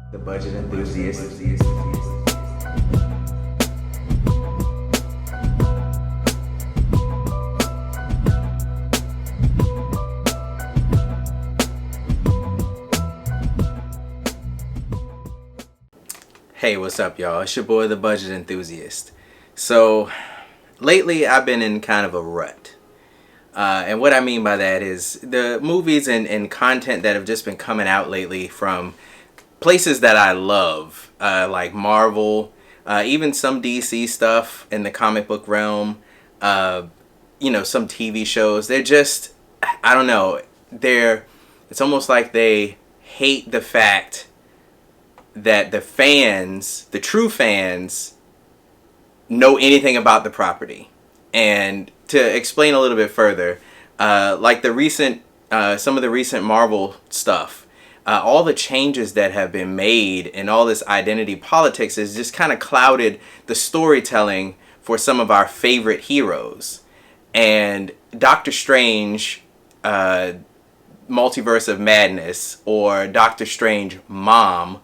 The budget enthusiast. Hey, what's up, y'all? It's your boy, the budget enthusiast. So, lately I've been in kind of a rut. And what I mean by that is the movies and content that have just been coming out lately from places that I love, like Marvel, even some DC stuff in the comic book realm, some TV shows. They're just, I don't know, it's almost like they hate the fact that the true fans, know anything about the property. And to explain a little bit further, like some of the recent Marvel stuff, all the changes that have been made and all this identity politics has just kind of clouded the storytelling for some of our favorite heroes. And Doctor Strange, Multiverse of Madness, or Doctor Strange Mom,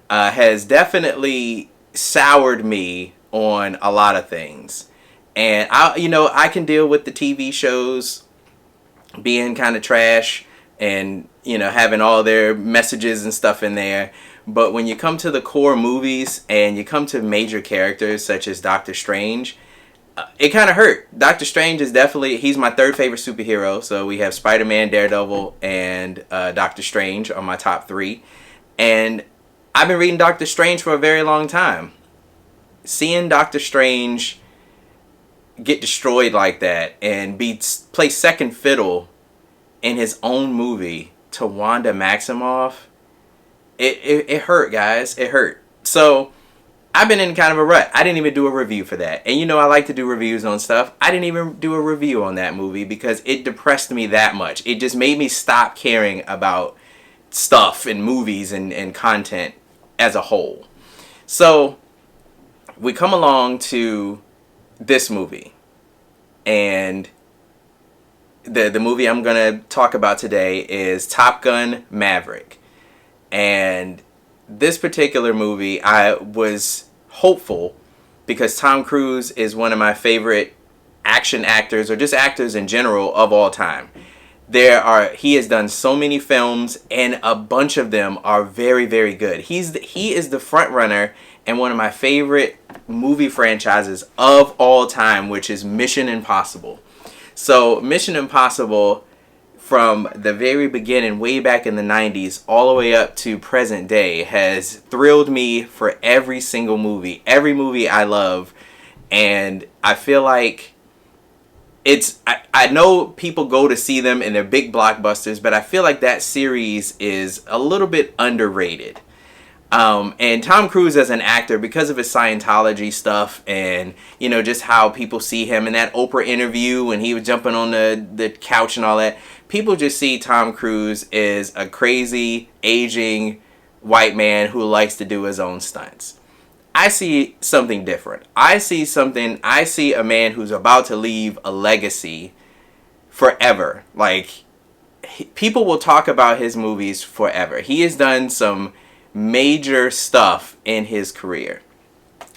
has definitely soured me on a lot of things. And I can deal with the TV shows being kind of trash and, having all their messages and stuff in there. But when you come to the core movies and you come to major characters such as Doctor Strange, it kind of hurt. Doctor Strange is he's my third favorite superhero. So we have Spider-Man, Daredevil, and Doctor Strange are my top three. And I've been reading Doctor Strange for a very long time. Seeing Doctor Strange get destroyed like that and play second fiddle in his own movie to Wanda Maximoff, it hurt, guys. It hurt. So I've been in kind of a rut. I didn't even do a review for that. And I like to do reviews on stuff. I didn't even do a review on that movie because it depressed me that much. It just made me stop caring about stuff and movies and content as a whole. So we come along to this movie, and the movie I'm going to talk about today is Top Gun Maverick. And this particular movie, I was hopeful because Tom Cruise is one of my favorite action actors, or just actors in general, of all time. He has done so many films, and a bunch of them are very, very good. He is the front runner in one of my favorite movie franchises of all time, which is Mission Impossible. So Mission Impossible, from the very beginning, way back in the 90s, all the way up to present day, has thrilled me for every single movie. Every movie I love. And I feel like I know people go to see them and they're big blockbusters, but I feel like that series is a little bit underrated. And Tom Cruise as an actor, because of his Scientology stuff and, just how people see him in that Oprah interview when he was jumping on the couch and all that, people just see Tom Cruise as a crazy, aging white man who likes to do his own stunts. I see something different. I see a man who's about to leave a legacy forever. Like, people will talk about his movies forever. He has done some major stuff in his career.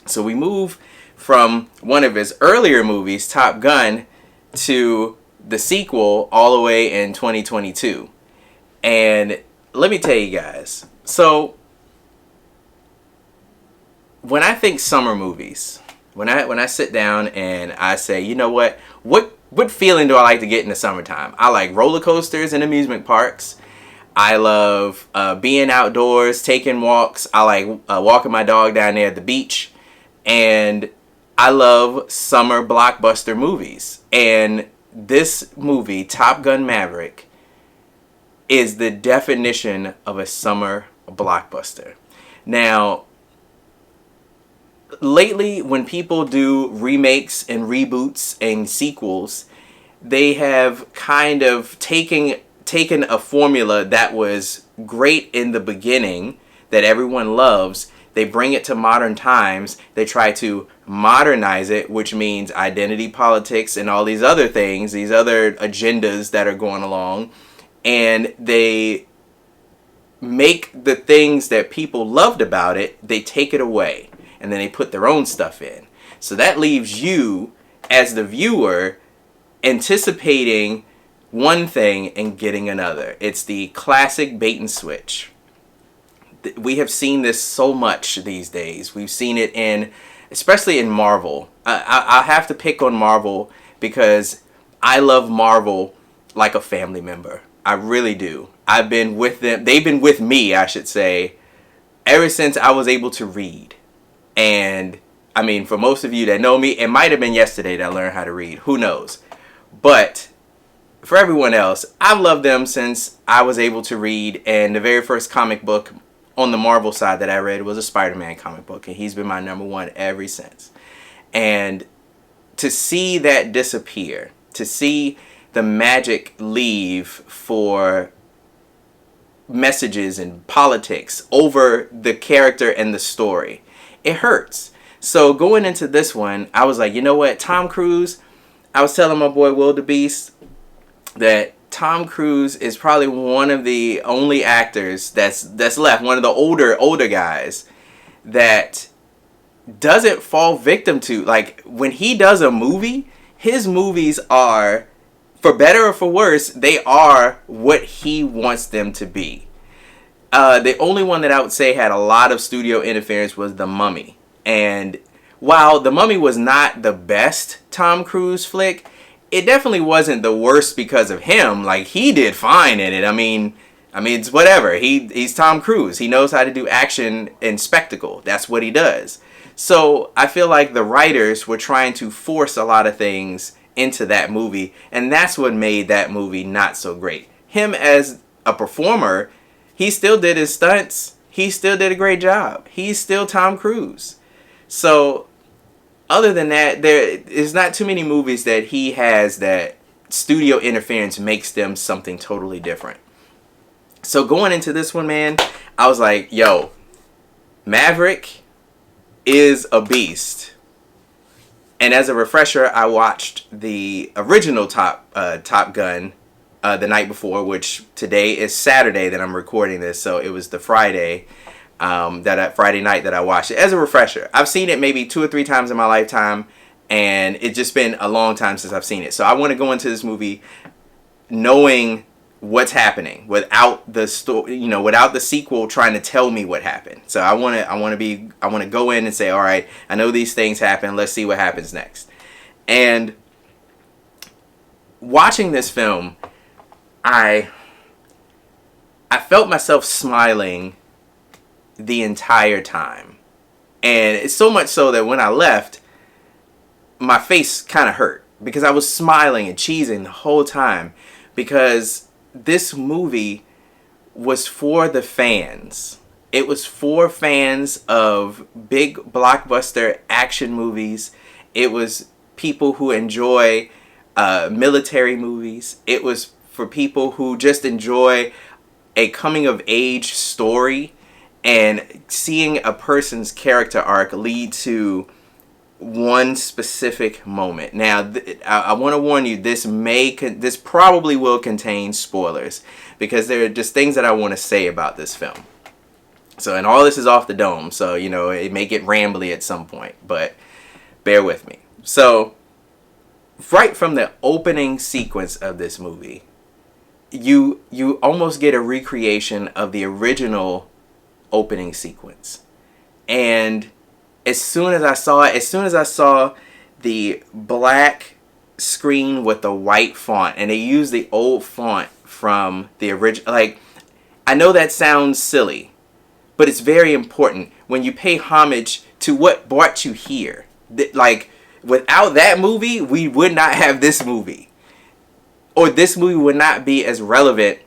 So we move from one of his earlier movies, Top Gun, to the sequel all the way in 2022. And let me tell you guys, so when I think summer movies, when I sit down and I say, what feeling do I like to get in the summertime? I like roller coasters and amusement parks. I love being outdoors, taking walks. I like walking my dog down there at the beach. And I love summer blockbuster movies. And this movie, Top Gun Maverick, is the definition of a summer blockbuster. Now, lately, when people do remakes and reboots and sequels, they have kind of taken a formula that was great in the beginning, that everyone loves. They bring it to modern times. They try to modernize it, which means identity politics and all these other things, these other agendas that are going along. And they make the things that people loved about it, they take it away. And then they put their own stuff in. So that leaves you, as the viewer, anticipating one thing and getting another. It's the classic bait and switch. We have seen this so much these days. We've seen it especially in Marvel. I have to pick on Marvel because I love Marvel like a family member. I really do. I've been with them. They've been with me, I should say, ever since I was able to read. And I mean, for most of you that know me, it might have been yesterday that I learned how to read. Who knows? But for everyone else, I've loved them since I was able to read. And the very first comic book on the Marvel side that I read was a Spider-Man comic book. And he's been my number one ever since. And to see that disappear, to see the magic leave for messages and politics over the character and the story, it hurts. So going into this one, I was like, you know what, Tom Cruise, I was telling my boy Will the Beast that Tom Cruise is probably one of the only actors that's left, one of the older guys that doesn't fall victim to, like, when he does a movie, his movies are, for better or for worse, they are what he wants them to be. The only one that I would say had a lot of studio interference was The Mummy. And while The Mummy was not the best Tom Cruise flick, it definitely wasn't the worst because of him. Like, he did fine in it. I mean, it's whatever. He's Tom Cruise. He knows how to do action and spectacle. That's what he does. So I feel like the writers were trying to force a lot of things into that movie, and that's what made that movie not so great. Him as a performer, he still did his stunts. He still did a great job. He's still Tom Cruise. So other than that, there is not too many movies that he has that studio interference makes them something totally different. So going into this one, man, I was like, yo, Maverick is a beast. And as a refresher, I watched the original Top Gun the night before, which today is Saturday that I'm recording this, so it was the Friday Friday night that I watched it. As a refresher, I've seen it maybe 2 or 3 times in my lifetime, and it's just been a long time since I've seen it. So I want to go into this movie knowing what's happening without the story, without the sequel trying to tell me what happened. So I want to go in and say, all right, I know these things happen. Let's see what happens next. And watching this film, I felt myself smiling the entire time. And it's so much so that when I left, my face kind of hurt because I was smiling and cheesing the whole time, because this movie was for the fans. It was for fans of big blockbuster action movies. It was people who enjoy military movies. It was for people who just enjoy a coming of age story and seeing a person's character arc lead to one specific moment. Now, I want to warn you, this probably will contain spoilers, because there are just things that I want to say about this film. So, and all this is off the dome, so, it may get rambly at some point, but bear with me. So, right from the opening sequence of this movie, you almost get a recreation of the original opening sequence. And as soon as I saw the black screen with the white font, and they used the old font from the original, like, I know that sounds silly, but it's very important when you pay homage to what brought you here. Like, without that movie, we would not have this movie. Or this movie would not be as relevant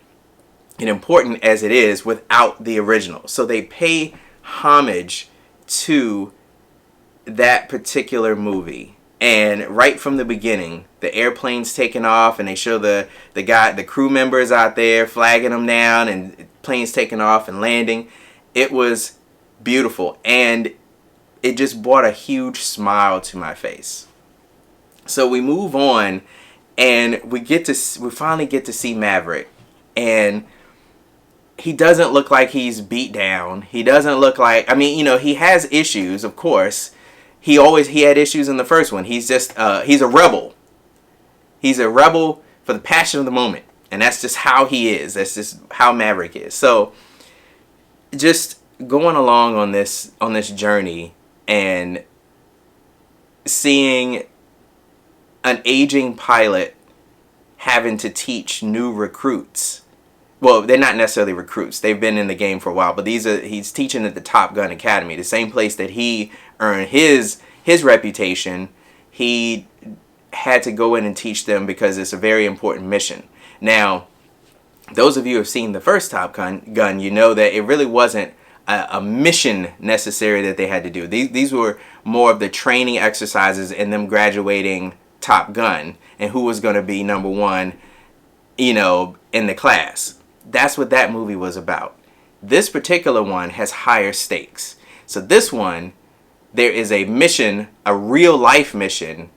and important as it is without the original. So they pay homage to that particular movie. And right from the beginning, the airplane's taking off, and they show the crew members out there flagging them down, and planes taking off and landing. It was beautiful, and it just brought a huge smile to my face. So we move on, and we finally get to see Maverick, and he doesn't look like he's beat down. He doesn't look like, I mean, you know, he has issues, of course. He had issues in the first one. He's just he's a rebel. He's a rebel for the passion of the moment. And that's just how he is. That's just how Maverick is. So just going along on this journey and seeing an aging pilot having to teach new recruits. Well, they're not necessarily recruits. They've been in the game for a while, but he's teaching at the Top Gun Academy, the same place that he earned his reputation. He had to go in and teach them because it's a very important mission. Now, those of you who have seen the first Top Gun, you know that it really wasn't a mission necessary that they had to do. These were more of the training exercises and them graduating Top Gun and who was going to be number one, you know, in the class. That's what that movie was about. This particular one has higher stakes. So this one, there is a mission, a real life mission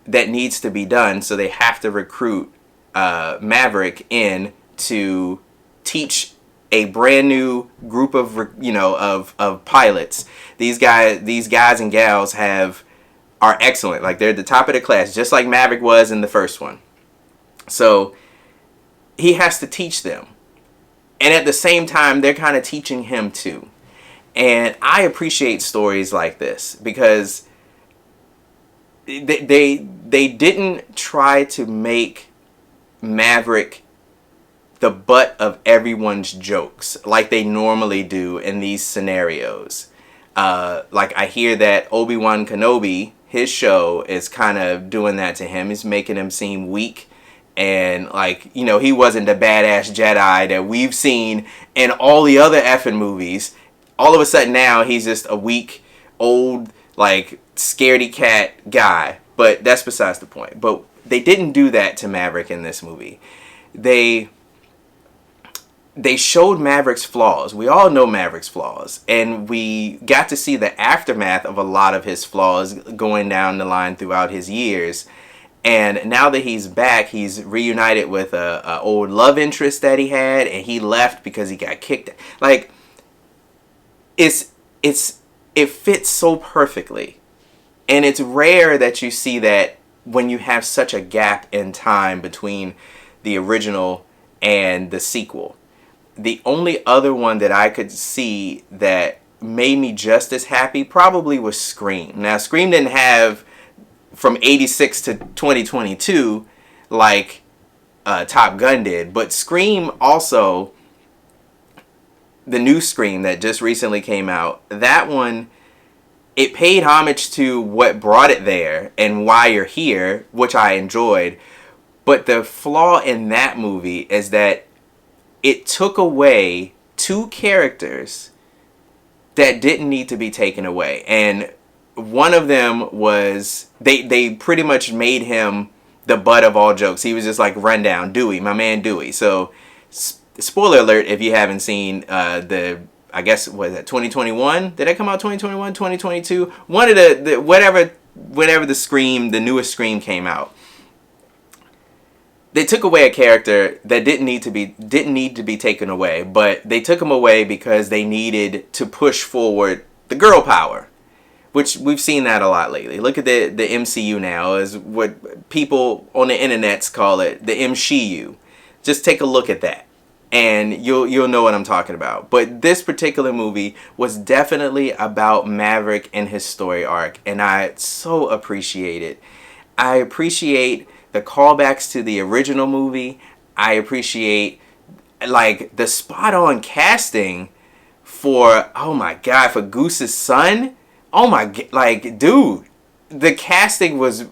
that needs to be done. So they have to recruit Maverick in to teach a brand new group of, you know, of pilots. These guys and gals are excellent. Like, they're at the top of the class, just like Maverick was in the first one. So he has to teach them. And at the same time, they're kind of teaching him too. And I appreciate stories like this because they didn't try to make Maverick the butt of everyone's jokes like they normally do in these scenarios. Like, I hear that Obi-Wan Kenobi, his show, is kind of doing that to him. He's making him seem weak. And, like, you know, he wasn't the badass Jedi that we've seen in all the other effing movies. All of a sudden now he's just a weak, old, like, scaredy cat guy. But that's besides the point. But they didn't do that to Maverick in this movie. They showed Maverick's flaws. We all know Maverick's flaws. And we got to see the aftermath of a lot of his flaws going down the line throughout his years. And now that he's back, he's reunited with a old love interest that he had, and he left because he got kicked. Like, it fits so perfectly. And it's rare that you see that when you have such a gap in time between the original and the sequel. The only other one that I could see that made me just as happy probably was Scream. Now, Scream didn't have from 86 to 2022 like Top Gun did, but Scream also, the new Scream that just recently came out, that one, it paid homage to what brought it there and why you're here, which I enjoyed. But the flaw in that movie is that it took away two characters that didn't need to be taken away. And one of them was, they pretty much made him the butt of all jokes. He was just like rundown Dewey, my man Dewey. So, spoiler alert if you haven't seen I guess, was that 2021? Did that come out 2021, 2022? One of the whatever the newest Scream came out. They took away a character that didn't need to be taken away, but they took him away because they needed to push forward the girl power, which we've seen that a lot lately. Look at the MCU now, is what people on the internets call it, the MCU. Just take a look at that, and you'll know what I'm talking about. But this particular movie was definitely about Maverick and his story arc, and I so appreciate it. I appreciate the callbacks to the original movie. I appreciate, like, the spot-on casting for, oh my god, for Goose's son. Oh my, like, dude, the casting was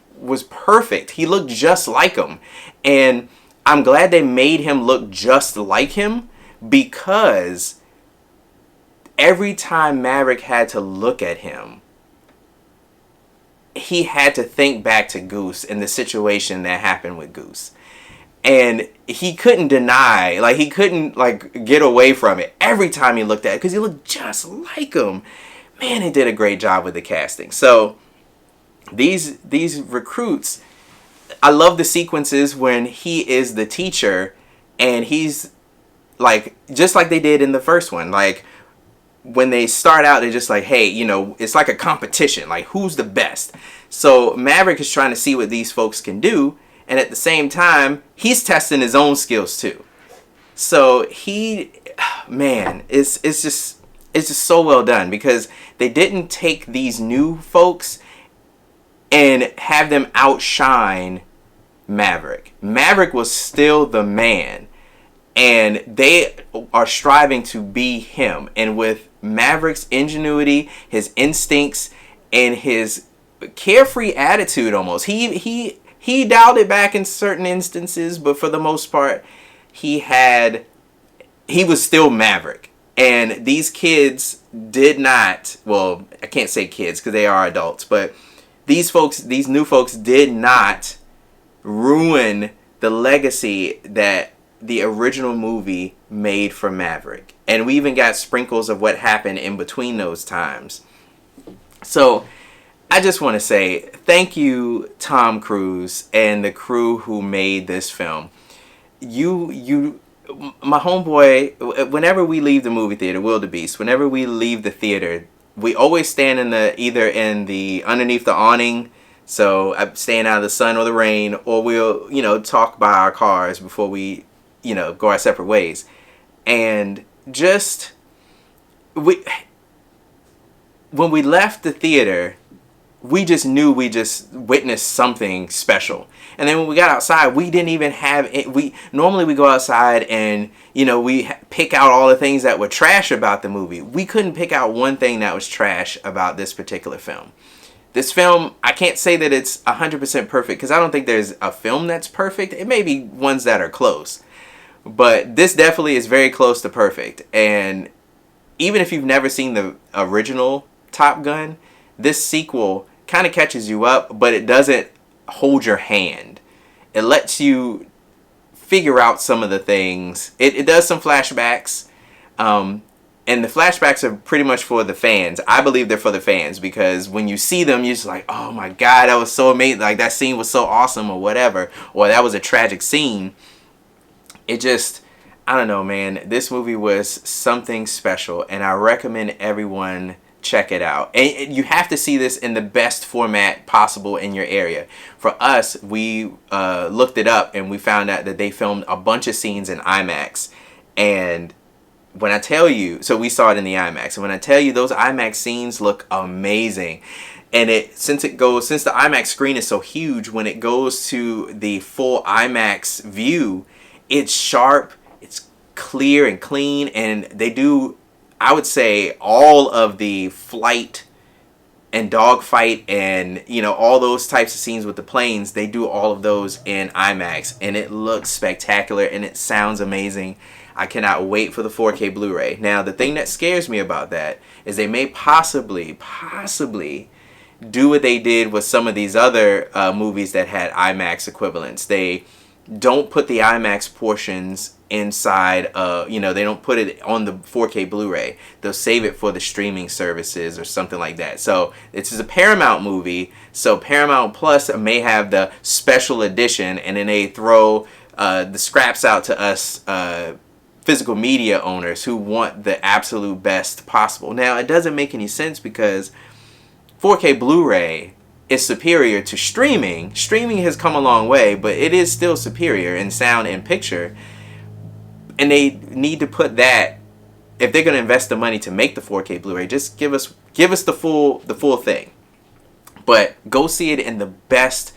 perfect. He looked just like him. And I'm glad they made him look just like him, because every time Maverick had to look at him, he had to think back to Goose and the situation that happened with Goose. And he couldn't deny, like, he couldn't, like, get away from it every time he looked at it, because he looked just like him. Man, they did a great job with the casting. So these recruits, I love the sequences when he is the teacher and he's like just like they did in the first one. Like when they start out, they're just like, hey, you know, it's like a competition. Like, who's the best? So Maverick is trying to see what these folks can do, and at the same time, he's testing his own skills too. So man, it's just so well done, because they didn't take these new folks and have them outshine Maverick. Maverick was still the man, and they are striving to be him. And with Maverick's ingenuity, his instincts, and his carefree attitude, almost he dialed it back in certain instances, but for the most part, he was still Maverick. And these kids did not, well, I can't say kids because they are adults, but these new folks did not ruin the legacy that the original movie made for Maverick. And we even got sprinkles of what happened in between those times. So I just want to say thank you, Tom Cruise and the crew who made this film. My homeboy, whenever we leave the movie theater, Wildebeest, whenever we leave the theater, we always stand either in the underneath the awning, so I'm staying out of the sun or the rain, or we'll, talk by our cars before we, go our separate ways. And just when we left the theater, we just knew we just witnessed something special. And then when we got outside, we didn't even have it. Normally we go outside and, we pick out all the things that were trash about the movie. We couldn't pick out one thing that was trash about this particular film. This film, I can't say that it's 100% perfect, because I don't think there's a film that's perfect. It may be ones that are close. But this definitely is very close to perfect. And even if you've never seen the original Top Gun, this sequel kind of catches you up, but it doesn't hold your hand. It lets you figure out some of the things. It does some flashbacks, and the flashbacks are pretty much for the fans. I believe they're for the fans, because when you see them, you're just like, oh my God, that was so amazing. Like, that scene was so awesome, or whatever, or that was a tragic scene. It just, I don't know, man. This movie was something special, and I recommend everyone check it out. And you have to see this in the best format possible in your area. For us, we looked it up, and we found out that they filmed a bunch of scenes in IMAX. And when I tell you, so we saw it in the IMAX, and when I tell you, those IMAX scenes look amazing. And since the IMAX screen is so huge, when it goes to the full IMAX view, it's sharp, it's clear and clean, and they do, I would say, all of the flight and dogfight and, all those types of scenes with the planes, they do all of those in IMAX, and it looks spectacular, and it sounds amazing. I cannot wait for the 4K Blu-ray. Now, the thing that scares me about that is they may possibly do what they did with some of these other movies that had IMAX equivalents. They don't put the IMAX portions inside, they don't put it on the 4K Blu-ray. They'll save it for the streaming services or something like that. So this is a Paramount movie, so Paramount Plus may have the special edition, and then they throw the scraps out to us physical media owners who want the absolute best possible. Now, it doesn't make any sense, because 4K Blu-ray is superior to streaming. Streaming has come a long way, but it is still superior in sound and picture. And they need to put that, if they're going to invest the money to make the 4K Blu-ray, just give us the full thing. But go see it in the best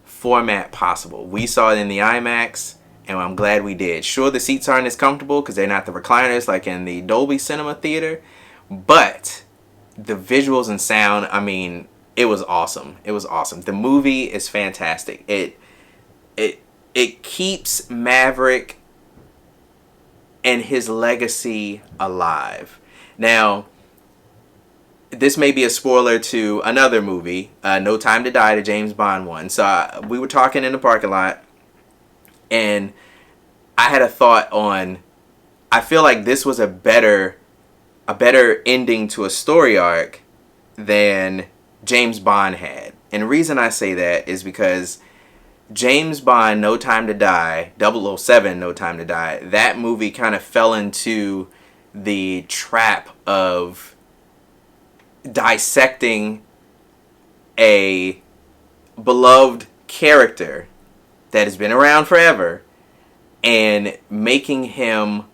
format possible. We saw it in the IMAX, and I'm glad we did. Sure, the seats aren't as comfortable because they're not the recliners like in the Dolby Cinema Theater, but the visuals and sound, I mean, it was awesome. It was awesome. The movie is fantastic. It keeps Maverick and his legacy alive. Now, this may be a spoiler to another movie, No Time to Die, the James Bond one. So we were talking in the parking lot, and I had a thought on, I feel like this was a better ending to a story arc than James Bond had. And the reason I say that is because James Bond, No Time to Die, 007, No Time to Die, that movie kind of fell into the trap of dissecting a beloved character that has been around forever and making him,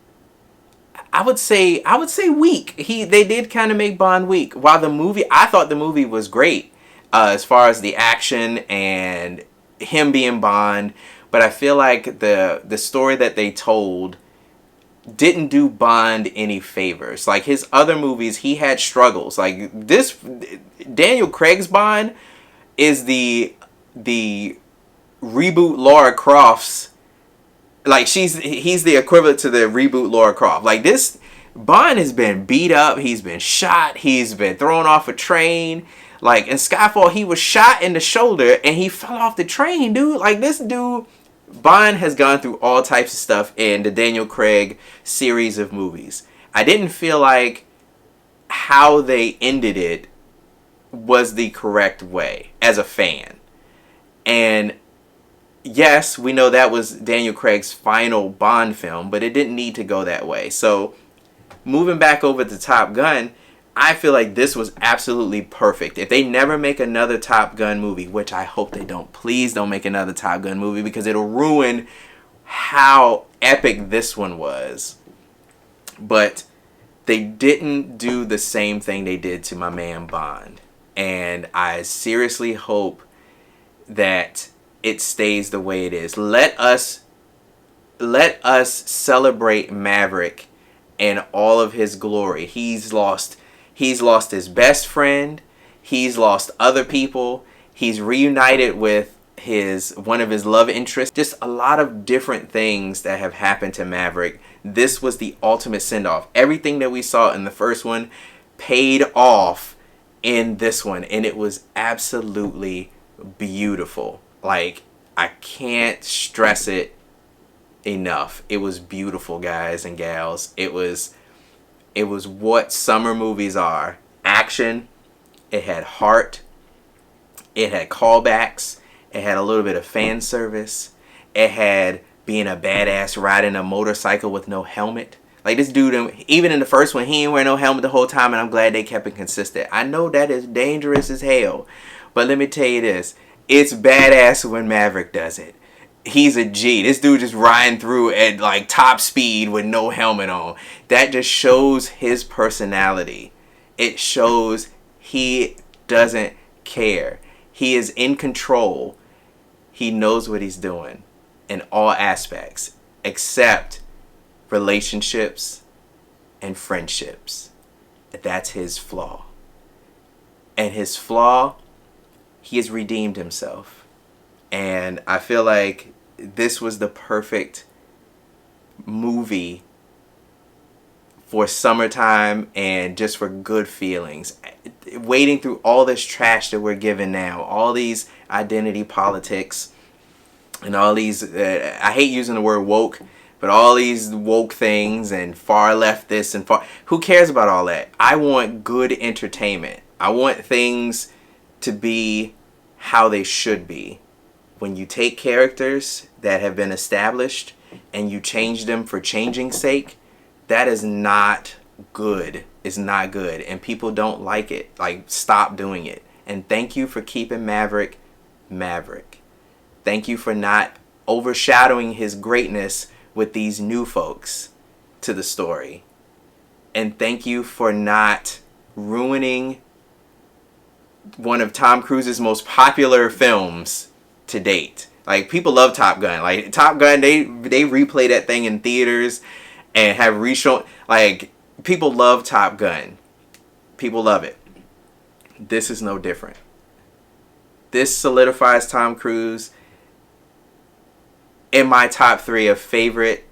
I would say weak. They did kind of make Bond weak. While I thought the movie was great as far as the action and him being Bond, but I feel like the story that they told didn't do Bond any favors. Like his other movies, he had struggles. Like this, Daniel Craig's Bond is the reboot Lara Croft's. Like he's the equivalent to the reboot Lara Croft. Like this, Bond has been beat up. He's been shot. He's been thrown off a train. Like in Skyfall, he was shot in the shoulder and he fell off the train, dude. Like this dude, Bond has gone through all types of stuff in the Daniel Craig series of movies. I didn't feel like how they ended it was the correct way as a fan. And yes, we know that was Daniel Craig's final Bond film, but it didn't need to go that way. So moving back over to Top Gun, I feel like this was absolutely perfect. If they never make another Top Gun movie, which I hope they don't, please don't make another Top Gun movie because it'll ruin how epic this one was. But they didn't do the same thing they did to my man Bond. And I seriously hope that it stays the way it is. Let us celebrate Maverick in all of his glory. He's lost his best friend. He's lost other people. He's reunited with one of his love interests. Just a lot of different things that have happened to Maverick. This was the ultimate send-off. Everything that we saw in the first one paid off in this one, and it was absolutely beautiful. Like, I can't stress it enough. It was beautiful, guys and gals. It was what summer movies are. Action, it had heart, it had callbacks, it had a little bit of fan service, it had being a badass riding a motorcycle with no helmet. Like this dude, even in the first one, he ain't wear no helmet the whole time, and I'm glad they kept it consistent. I know that is dangerous as hell, but let me tell you this. It's badass when Maverick does it. He's a G. This dude just riding through at like top speed with no helmet on. That just shows his personality. It shows he doesn't care. He is in control. He knows what he's doing in all aspects except relationships and friendships. That's his flaw. And his flaw, he has redeemed himself. And I feel like this was the perfect movie for summertime and just for good feelings. Wading through all this trash that we're given now, all these identity politics and all these, I hate using the word woke, but all these woke things and far left this and far, who cares about all that? I want good entertainment. I want things to be how they should be. When you take characters that have been established and you change them for changing's sake, that is not good. It's not good. And people don't like it. Like, stop doing it. And thank you for keeping Maverick Maverick. Thank you for not overshadowing his greatness with these new folks to the story. And thank you for not ruining one of Tom Cruise's most popular films to date. Like, people love Top Gun. Like, Top Gun, they replay that thing in theaters and have reshown. Like, people love Top Gun. People love it. This is no different. This solidifies Tom Cruise in my top 3 of favorite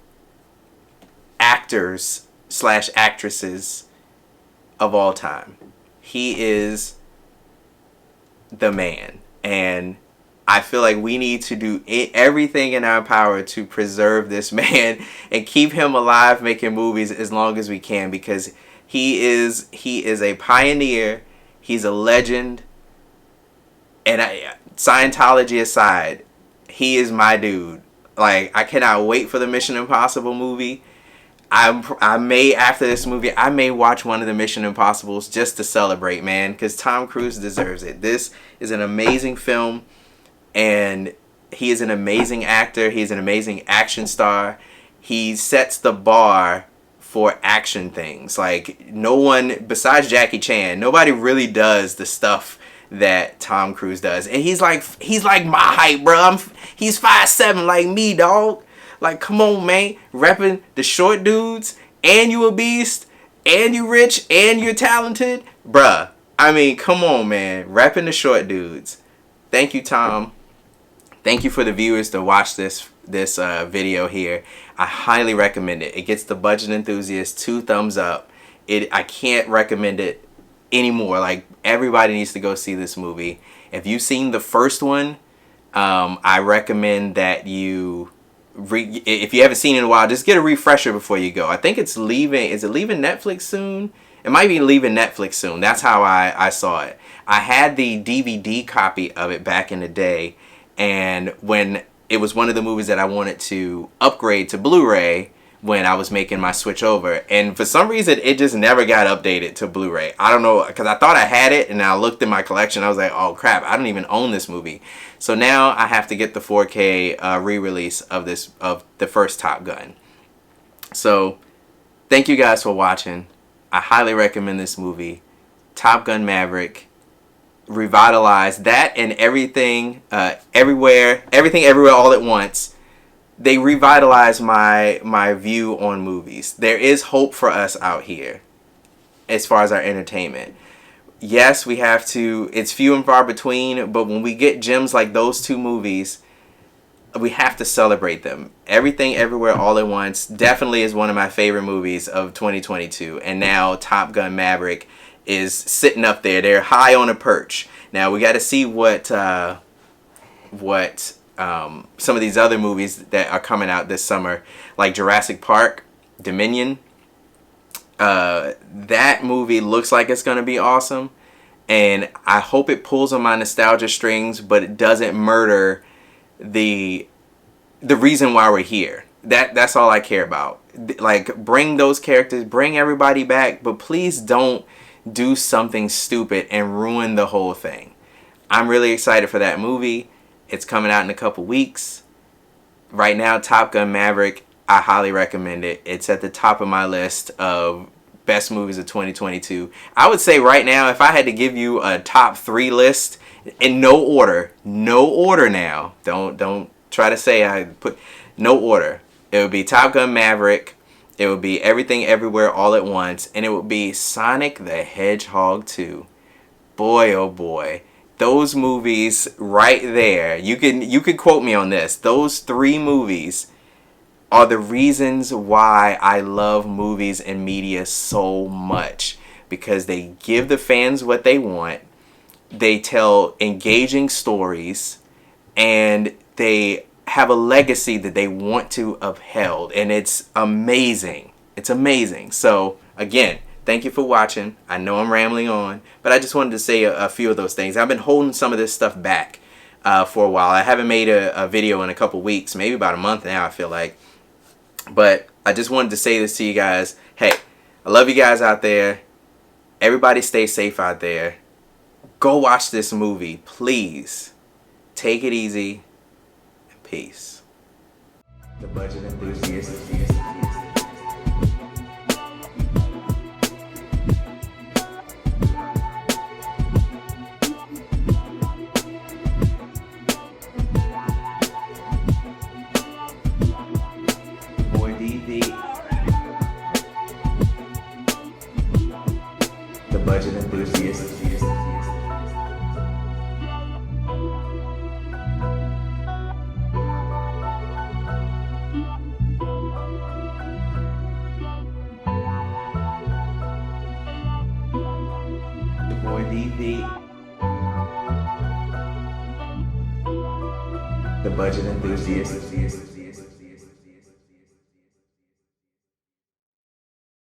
actors / actresses of all time. He is the man. And I feel like we need to do everything in our power to preserve this man and keep him alive making movies as long as we can, because he is a pioneer. He's a legend. And Scientology aside, he is my dude. Like, I cannot wait for the Mission Impossible movie. I may, after this movie, I may watch one of the Mission Impossibles just to celebrate, man, because Tom Cruise deserves it. This is an amazing film, and he is an amazing actor. He's an amazing action star. He sets the bar for action things. Like, no one, besides Jackie Chan, nobody really does the stuff that Tom Cruise does. And he's like my height, bro. He's 5'7" like me, dog. Like, come on, man. Repping the short dudes, and you a beast, and you rich, and you're talented. Bruh. I mean, come on, man. Repping the short dudes. Thank you, Tom. Thank you for the viewers to watch this video here. I highly recommend it. It gets the budget enthusiast 2 thumbs up. I can't recommend it anymore. Like, everybody needs to go see this movie. If you've seen the first one, I recommend that you... if you haven't seen it in a while, just get a refresher before you go. I think it's leaving. Is it leaving Netflix soon? It might be leaving Netflix soon. That's how I saw it. I had the DVD copy of it back in the day, and when it was one of the movies that I wanted to upgrade to Blu-ray when I was making my switch over, and for some reason it just never got updated to Blu-ray. I don't know, because I thought I had it, and I looked in my collection. I was like, oh crap, I don't even own this movie. So now I have to get the 4K re-release of the first Top Gun. So thank you guys for watching. I highly recommend this movie. Top Gun Maverick revitalized that and everything, everything, everywhere, all at once. They revitalized my view on movies. There is hope for us out here as far as our entertainment. Yes, we have to, it's few and far between, but when we get gems like those 2 movies, we have to celebrate them. Everything, Everywhere, All at Once definitely is one of my favorite movies of 2022. And now Top Gun Maverick is sitting up there. They're high on a perch. Now we got to see what some of these other movies that are coming out this summer, like Jurassic Park, Dominion. That movie looks like it's going to be awesome, and I hope it pulls on my nostalgia strings, but it doesn't murder the reason why we're here. That's all I care about. Like, bring those characters, bring everybody back, but please don't do something stupid and ruin the whole thing. I'm really excited for that movie. It's coming out in a couple weeks. Right now, Top Gun Maverick, I highly recommend it. It's at the top of my list of best movies of 2022. I would say right now, if I had to give you a top 3 list in no order now. Don't try to say I put no order. It would be Top Gun Maverick. It would be Everything Everywhere All at Once, and it would be Sonic the Hedgehog 2. Boy, oh boy. Those movies right there, you can quote me on this. Those 3 movies are the reasons why I love movies and media so much, because they give the fans what they want. They tell engaging stories, and they have a legacy that they want to upheld, and it's amazing. It's amazing. So again, thank you for watching. I know I'm rambling on, but I just wanted to say a few of those things. I've been holding some of this stuff back for a while. I haven't made a video in a couple weeks, maybe about a month now, I feel like. But I just wanted to say this to you guys. Hey, I love you guys out there. Everybody stay safe out there. Go watch this movie, please. Take it easy. And peace. The Budget Enthusiast. The Budget Enthusiast. The boy DV. The Budget Enthusiast.